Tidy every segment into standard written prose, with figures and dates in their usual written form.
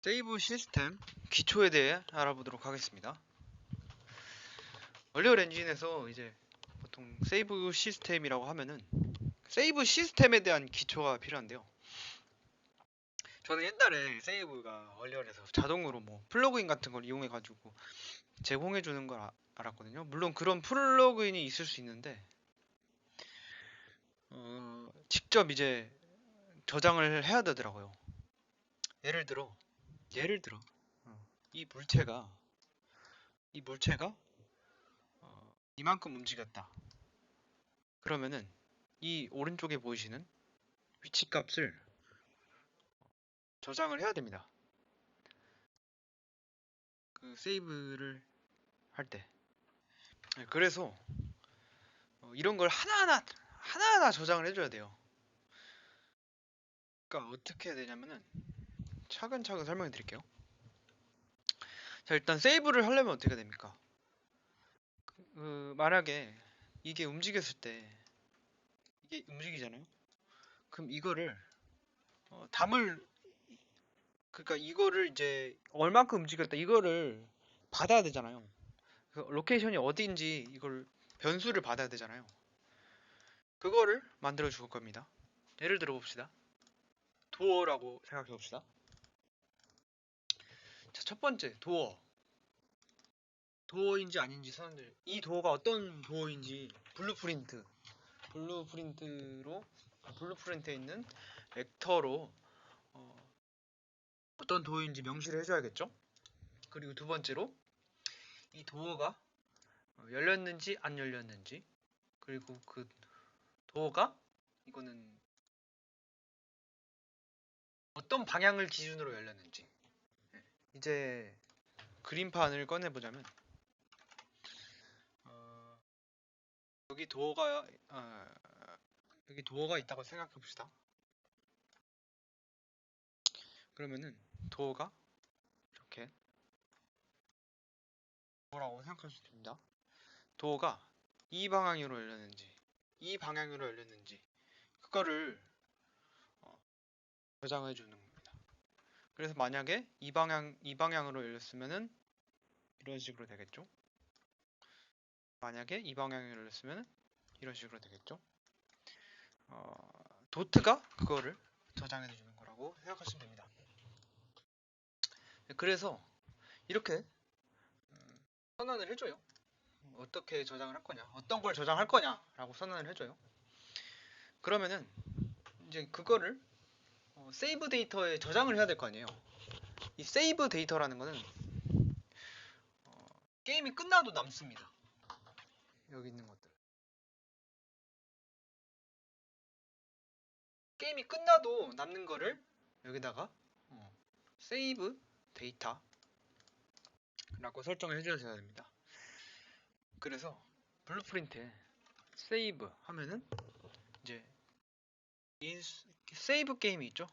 세이브 시스템 기초에 대해 알아보도록 하겠습니다. 얼리얼 엔진에서 이제 보통 세이브 시스템이라고 하면은 세이브 시스템에 대한 기초가 필요한데요. 저는 옛날에 세이브가 얼리얼에서 자동으로 뭐 플러그인 같은 걸 이용해 가지고 제공해 주는 걸 알았거든요. 물론 그런 플러그인이 있을 수 있는데 직접 이제 저장을 해야 되더라고요. 예를 들어 어, 이 물체가 이만큼 움직였다. 그러면은 이 오른쪽에 보이시는 위치 값을 저장을 해야 됩니다. 그 세이브를 할 때. 네, 그래서 이런 걸 하나하나 저장을 해줘야 돼요. 그러니까 어떻게 해야 되냐면은 차근차근 설명해 드릴게요. 자, 일단 세이브를 하려면 어떻게 됩니까? 만약에 이게 움직였을 때 이게 움직이잖아요. 그럼 이거를 담을 그러니까 이거를 이제 얼만큼 움직였다 이거를 받아야 되잖아요. 그 로케이션이 어디인지 이걸 변수를 받아야 되잖아요. 그거를 만들어 줄 겁니다. 예를 들어 봅시다. 도어라고 생각해 봅시다. 자, 첫 번째 도어. 도어인지 아닌지 사람들 이 도어가 어떤 도어인지 블루프린트에 있는 벡터로 어떤 도어인지 명시를 해줘야겠죠. 그리고 두 번째로 이 도어가 열렸는지 안 열렸는지, 그리고 그 도어가 이거는 어떤 방향을 기준으로 열렸는지. 이제 그림판을 꺼내보자면 어, 여기 도어가 여기 도어가 있다고 생각해 봅시다. 그러면은 도어가 이렇게 도어라고 생각할 수 있습니다. 도어가 이 방향으로 열렸는지 이 방향으로 열렸는지 그거를 어, 저장해 주는 겁니다. 그래서 만약에 이 방향으로 열렸으면은 이런 식으로 되겠죠. 만약에 이 방향으로 열렸으면 이런 식으로 되겠죠. 도트가 그거를 저장해 주는 거라고 생각하시면 됩니다. 그래서 이렇게 선언을 해줘요. 어떻게 저장을 할 거냐, 어떤 걸 저장할 거냐라고 선언을 해줘요. 그러면은 이제 그거를 세이브 데이터에 저장을 해야 될 거 아니에요. 이 세이브 데이터라는 거는 게임이 끝나도 남습니다. 여기 있는 것들. 게임이 끝나도 남는 거를 여기다가 세이브 데이터라고 설정을 해주셔야 됩니다. 그래서 블루프린트에 세이브 하면은 이제 세이브 게임이 있죠.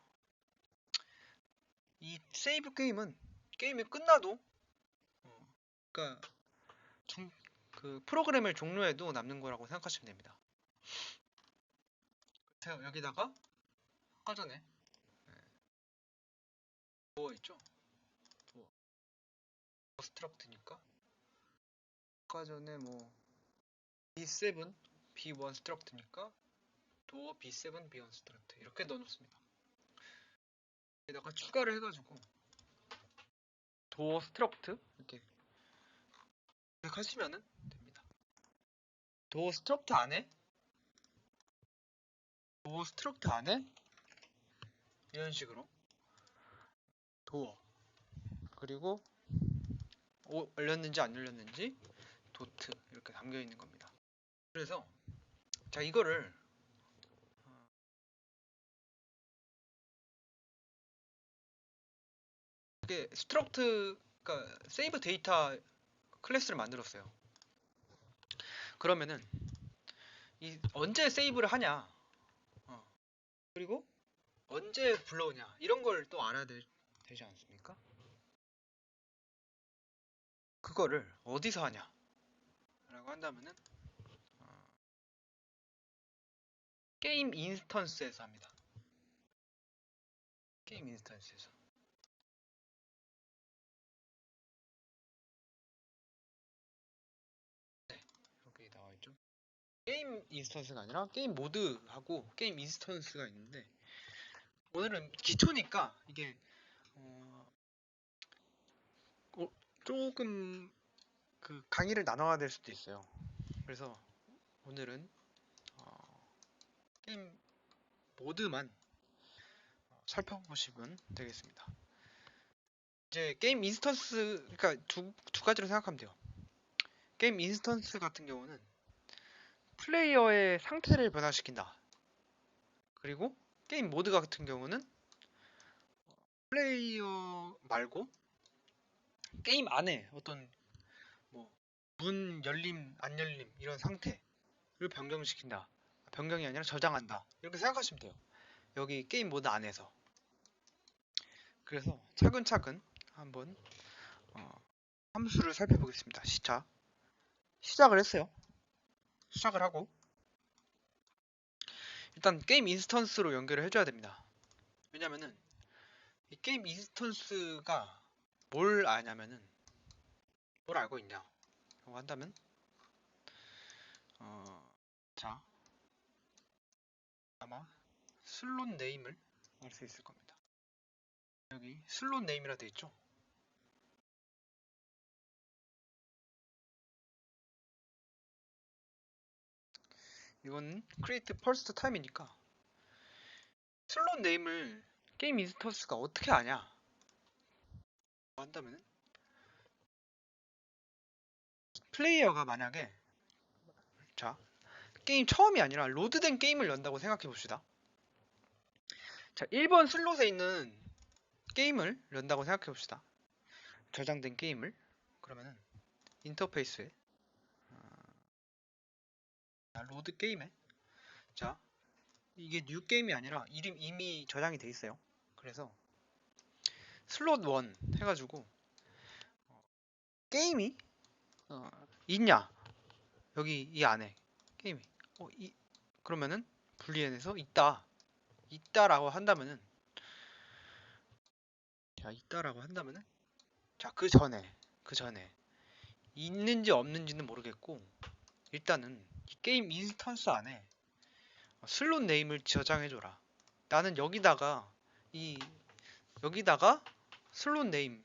이 세이브 게임은 게임이 끝나도 그러니까 그 프로그램을 종료해도 남는 거라고 생각하시면 됩니다. 제가 여기다가 아까 전에 도어 있죠? 도어 스트럭트니까 아까 전에 뭐 B7, B1 스트럭트니까 도어 B7, B1 스트럭트 이렇게 넣어놓습니다. 여기다가 추가를 해가지고 도어 스트럭트 이렇게 하시면은 됩니다. 도어 스트럭트 안에 이런 식으로 도어 그리고 열렸는지 안 열렸는지 도트 이렇게 담겨 있는 겁니다. 그래서 자 이거를 이게 스트럭트 그러니까 세이브 데이터 클래스를 만들었어요. 그러면은 이 언제 세이브를 하냐 그리고 언제 불러오냐 이런 걸 또 알아야 되지 않습니까? 그거를 어디서 하냐 라고 한다면은 게임 인스턴스에서 합니다. 게임 인스턴스에서 게임 인스턴스가 아니라 게임 모드하고 게임 인스턴스가 있는데, 오늘은 기초니까 이게 어, 조금 그 강의를 나눠야 될 수도 있어요. 그래서 오늘은 게임 모드만 살펴보시면 되겠습니다. 이제 게임 인스턴스, 그러니까 두 가지로 생각하면 돼요. 게임 인스턴스 같은 경우는 플레이어의 상태를 변화시킨다. 그리고 게임 모드 같은 경우는 플레이어 말고 게임 안에 어떤 뭐 문 열림, 안 열림 이런 상태를 변경시킨다. 변경이 아니라 저장한다. 이렇게 생각하시면 돼요. 여기 게임 모드 안에서. 그래서 차근차근 한번 함수를 살펴보겠습니다. 시작을 했어요. 시작을 하고 일단 게임 인스턴스로 연결을 해줘야 됩니다. 왜냐면은 이 게임 인스턴스가 뭘 아냐면은, 뭘 알고 있냐고 한다면 자, 아마 슬롯 네임을 알 수 있을 겁니다. 여기 슬롯 네임이라 되어 있죠. 이건 create first time이니까 슬롯 네임을 게임 인스턴스가 어떻게 아냐 한다면, 플레이어가 만약에 자 게임 처음이 아니라 로드된 게임을 연다고 생각해 봅시다. 자, 1번 슬롯에 있는 게임을 연다고 생각해 봅시다. 저장된 게임을. 그러면은 인터페이스에 로드 게임에, 자 이게 뉴 게임이 아니라 이미 저장이 돼 있어요. 그래서 슬롯 1 해가지고 게임이 있냐, 여기 이 안에 게임이 그러면은 불리엔에서 있다라고 한다면은, 자 그 전에 있는지 없는지는 모르겠고, 일단은 이 게임 인스턴스 안에 슬롯 네임을 저장해줘라. 나는 여기다가 슬롯 네임을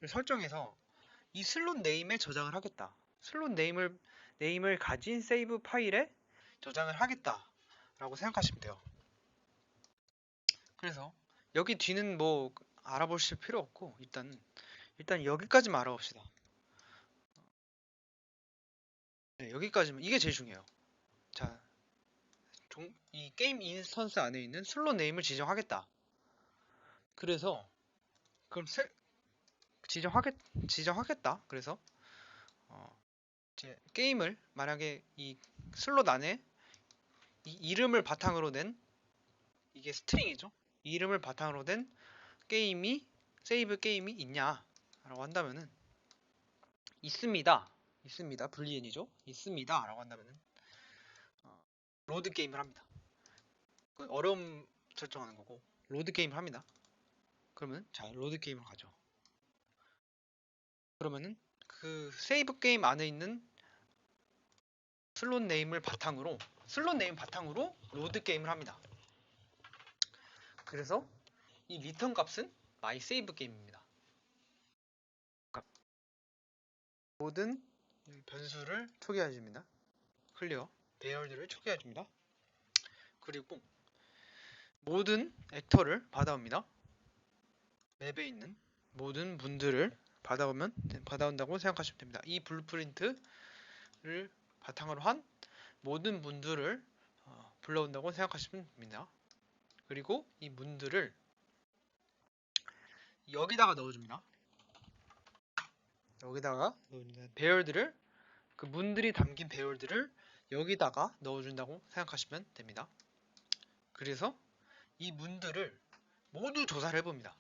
설정해서 이 슬롯 네임에 저장을 하겠다. 슬롯 네임을 가진 세이브 파일에 저장을 하겠다라고 생각하시면 돼요. 그래서 여기 뒤는 뭐 알아보실 필요 없고, 일단 여기까지만 알아봅시다. 네, 여기까지만, 이게 제일 중요해요. 자, 이 게임 인스턴스 안에 있는 슬롯 네임을 지정하겠다. 그래서 그럼 지정하겠다. 그래서 이제 게임을, 만약에 이 슬롯 안에 이 이름을 바탕으로 낸, 이게 스트링이죠. 이 이름을 바탕으로 된 세이브 게임이 있냐라고 한다면은 있습니다. 불리엔이죠. 있습니다라고 한다면은 로드 게임을 합니다. 그 어려움 설정하는 거고 로드 게임을 합니다. 그러면 자 로드 게임을 가죠. 그러면은 그 세이브 게임 안에 있는 슬롯 네임 바탕으로 로드 게임을 합니다. 그래서 이 리턴 값은 my save 게임입니다. 모든 변수를 초기화해줍니다. 클리어 배열들을 초기화해줍니다. 그리고 모든 액터를 받아옵니다. 맵에 있는 모든 문들을 받아온다고 생각하시면 됩니다. 이 블루프린트를 바탕으로 한 모든 문들을 불러온다고 생각하시면 됩니다. 그리고 이 문들을 여기다가 넣어줍니다. 배열들을, 그 문들이 담긴 배열들을 여기다가 넣어준다고 생각하시면 됩니다. 그래서 이 문들을 모두 조사를 해봅니다.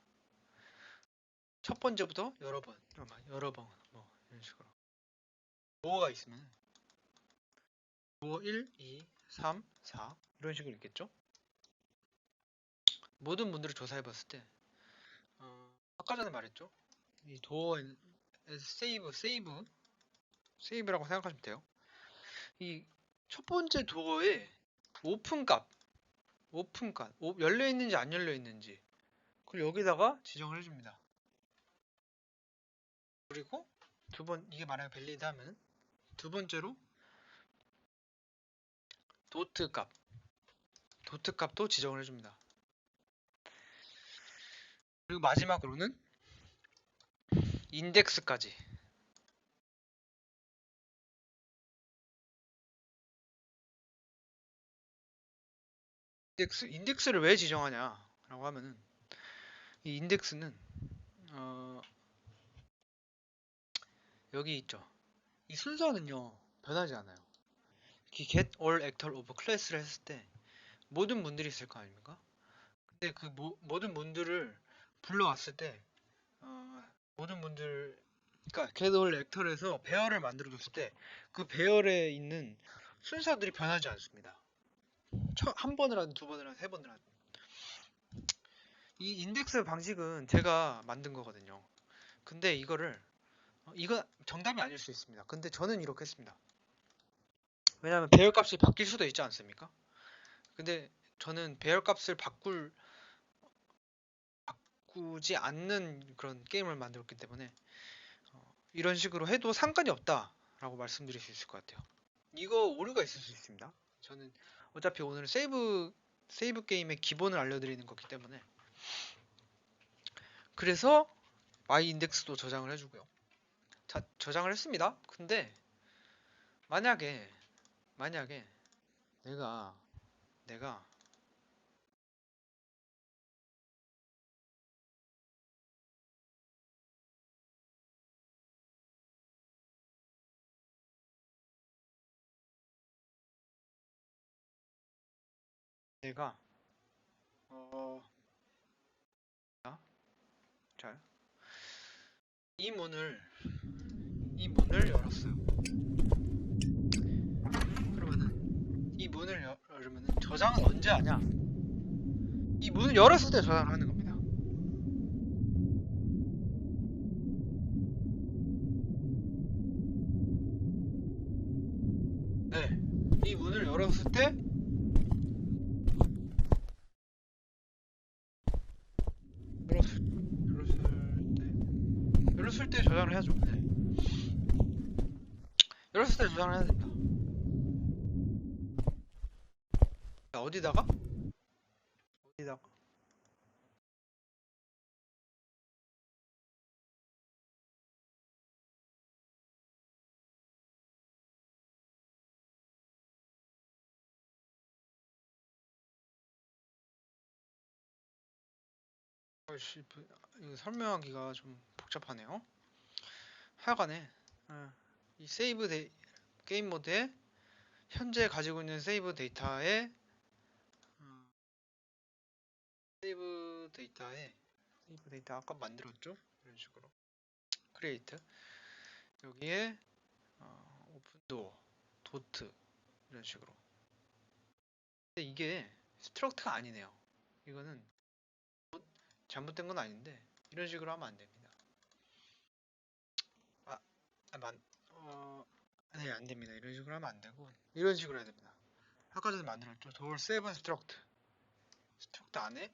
첫 번째부터 여러 번, 뭐 이런 식으로 도어가 있으면 도어 1, 2, 3, 4 이런 식으로 있겠죠. 모든 문들을 조사해봤을 때 아까 전에 말했죠. 이 도어에 세이브라고 생각하시면 돼요. 이 첫 번째 도어에 오픈값, 열려 있는지 안 열려 있는지 그걸 여기다가 지정을 해줍니다. 그리고 이게 만약에 밸리드 하면 두 번째로 도트 값도 지정을 해줍니다. 그리고 마지막으로는 인덱스까지. 인덱스를 왜 지정하냐라고 하면은 이 인덱스는 여기 있죠. 이 순서는요 변하지 않아요. 이 get all actor of class를 했을 때 모든 문들이 있을 거 아닙니까? 근데 그 모든 문들을 불러왔을 때 모든 문들 그러니까 get all actor에서 배열을 만들어줬을 때 그 배열에 있는 순서들이 변하지 않습니다. 한 번을 하든 두 번을 하든 세 번을 하든 이 인덱스 방식은 제가 만든 거거든요. 근데 이거 정답이 아닐 수 있습니다. 근데 저는 이렇게 했습니다. 왜냐하면 배열값이 바뀔 수도 있지 않습니까? 근데 저는 배열값을 바꾸지 않는 그런 게임을 만들었기 때문에 이런 식으로 해도 상관이 없다라고 말씀드릴 수 있을 것 같아요. 이거 오류가 있을 수 있습니다. 저는 어차피 오늘은 세이브 게임의 기본을 알려드리는 거기 때문에 그래서 y 인덱스도 저장을 해주고요. 자, 저장을 했습니다. 근데 만약에 내가 내가 어, 자, 이 문을 열었어요. 그러면은 이 문을 열으면은 저장은 언제 하냐? 이 문을 열었을 때 저장을 하는 겁니다. 네, 이 문을 열었을 때 저장을 해야죠. 네. 열었을 때 저장을 해야 됩니다. 자, 어디다가? 이거 설명하기가 좀 복잡하네요. 하여간에 이 게임 모드에 현재 가지고 있는 어, 세이브 데이터 아까 만들었죠? 이런 식으로 크리에이트 여기에 오픈도어 도트 이런 식으로. 근데 이게 스트럭트가 아니네요. 이거는 잘못된 건 아닌데 이런 식으로 하면 안 됩니다. 아, 아 네, 안 됩니다. 이런 식으로 하면 안 되고 이런 식으로 해야 됩니다. 아까 전에 만들었죠. 도어 세븐 스트럭트 안에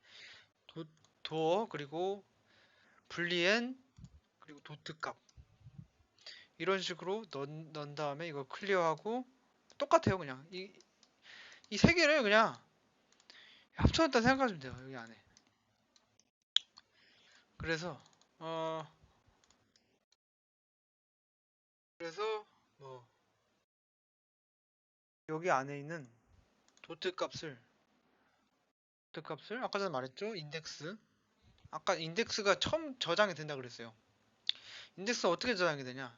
도어 그리고 불리엔 그리고 도트 값 이런 식으로 넣은 다음에 이거 클리어하고 똑같아요. 그냥 이 세 개를 그냥 합쳐놨다 생각하시면 돼요. 여기 안에. 그래서 어 그래서 뭐 여기 안에 있는 도트 값을 아까 전에 말했죠. 아까 인덱스가 처음 저장이 된다 그랬어요. 인덱스가 어떻게 저장이 되냐?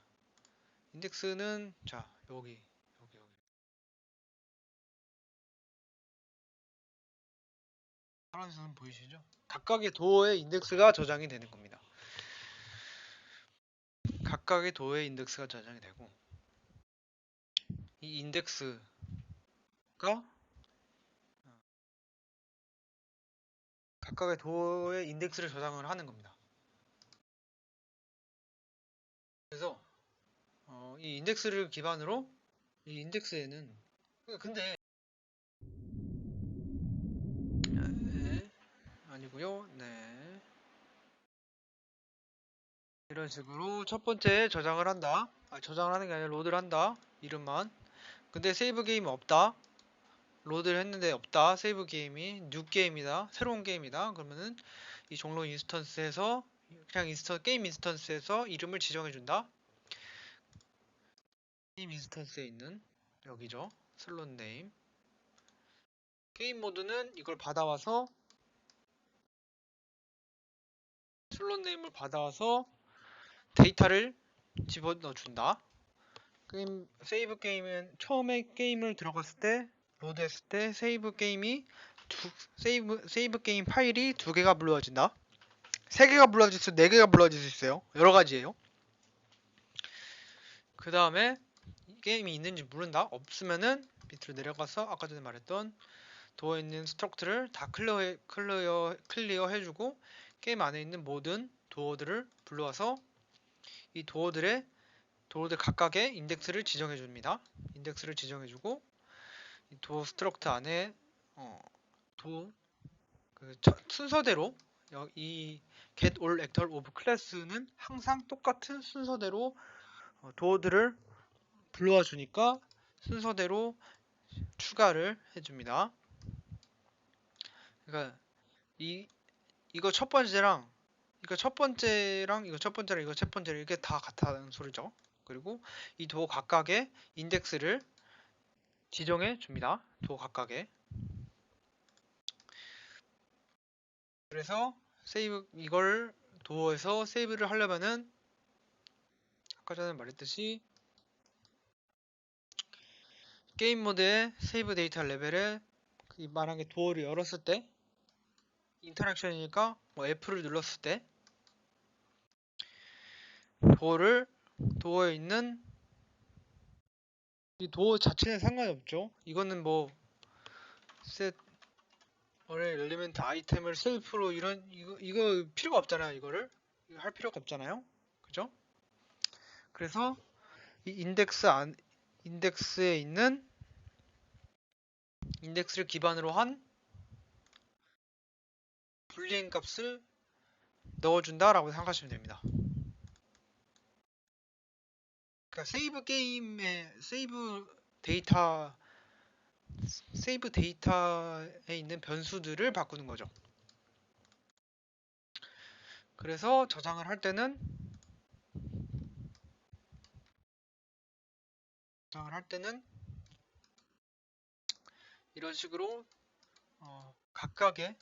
인덱스는 자 여기 파란색은 보이시죠? 각각의 도어에 인덱스가 저장이 되는 겁니다. 각각의 도어에 인덱스가 저장이 되고 이 인덱스가 각각의 도어에 인덱스를 저장을 하는 겁니다. 그래서 이 인덱스를 기반으로 이 인덱스에는 근데 네, 아니고요. 네. 이런 식으로 첫 번째 저장을 한다. 저장을 하는 게 아니라 로드를 한다. 이름만. 근데 세이브 게임 없다. 로드를 했는데 없다. 세이브 게임이 뉴 게임이다. 새로운 게임이다. 그러면은 이 종로 인스턴스에서 그냥 게임 인스턴스에서 이름을 지정해 준다. 게임 인스턴스에 있는 여기죠. 슬롯 네임. 게임 모드는 이걸 받아와서 슬롯 네임을 받아와서 데이터를 집어넣어 준다. 세이브 게임은 처음에 게임을 들어갔을 때 로드했을 때 세이브 게임 파일이 2개가 불러진다. 3개가 불러질 수, 4개가 불러질 수 있어요. 여러 가지예요. 그 다음에 게임이 있는지 모른다. 없으면은 밑으로 내려가서 아까 전에 말했던 도어에 있는 스트럭트를 다 클리어 해주고 게임 안에 있는 모든 도어들을 불러와서 이 도어들 각각의 인덱스를 지정해 줍니다. 인덱스를 지정해주고 이 도어 스트럭트 안에 도어 순서대로 이 get all actor of class는 항상 똑같은 순서대로 도어들을 불러와 주니까 순서대로 추가를 해줍니다. 그러니까 이거 첫 번째랑 이거 첫 번째랑 이거 첫 번째랑 이거 첫 번째랑 이게 다 같다는 소리죠. 그리고 이 도어 각각의 인덱스를 지정해 줍니다. 도어 각각의. 그래서 이걸 도어에서 세이브를 하려면은 아까 전에 말했듯이 게임 모드의 세이브 데이터 레벨에 만약에 도어를 열었을 때 인터랙션이니까 뭐 F를 눌렀을 때 도어에 있는 이 도어 자체는 상관이 없죠. 이거는 뭐 set array element 아이템을 셀프로 이거 필요가 없잖아요. 이거 할 필요가 없잖아요. 그죠? 그래서 이 인덱스에 있는 인덱스를 기반으로 한 불리행 값을 넣어준다라고 생각하시면 됩니다. 그러니까 세이브 데이터에 있는 변수들을 바꾸는 거죠. 그래서 저장을 할 때는 이런 식으로 각각의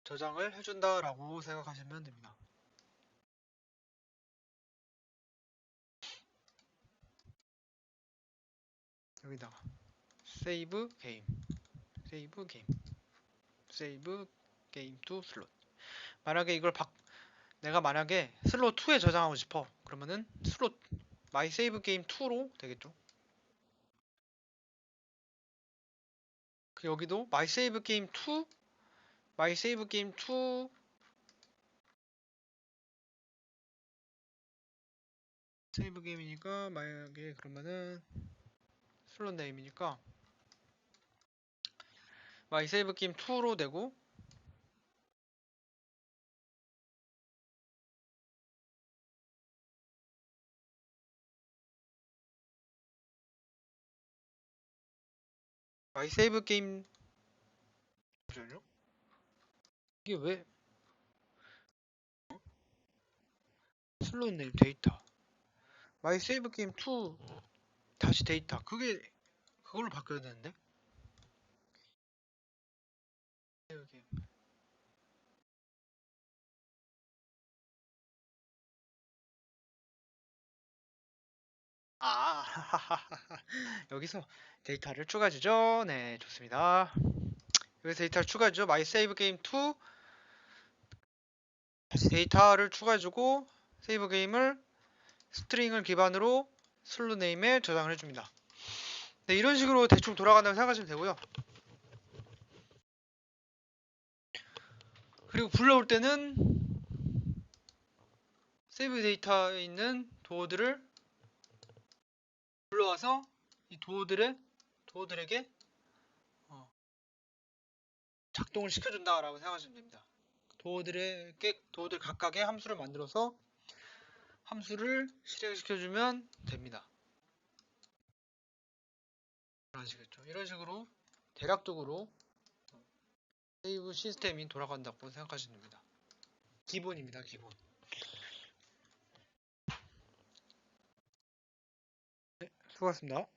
저장을 해준다라고 생각하시면 됩니다. 여기다가 save game to slot. 만약에 내가 만약에 슬롯 2에 저장하고 싶어. 그러면은 슬롯 my save game 2로 되겠죠. 여기도 my save game 2 세이브 게임이니까 만약에 그러면은 슬롯 네임이니까 my save game 2로 되고 my save game 잠시만요. 이게 왜 슬롯 네임 데이터 my save game 2 다시 데이터 그걸로 바뀌어야 되는데 세이브 게임. 아 여기서 데이터를 추가해주죠. 네 좋습니다. 여기서 데이터를 추가해주죠. my save game 2 다시 데이터를 추가해주고 세이브 게임을 스트링을 기반으로 슬롯 네임에 저장을 해줍니다. 네, 이런 식으로 대충 돌아간다고 생각하시면 되고요. 그리고 불러올 때는 세이브 데이터에 있는 도어들을 불러와서 이 도어들에게 작동을 시켜준다라고 생각하시면 됩니다. 도어들 각각의 함수를 만들어서 함수를 실행시켜주면 됩니다. 아시겠죠? 이런 식으로 대략적으로 세이브 시스템이 돌아간다고 생각하시면 됩니다. 기본입니다, 기본. 네, 수고하셨습니다.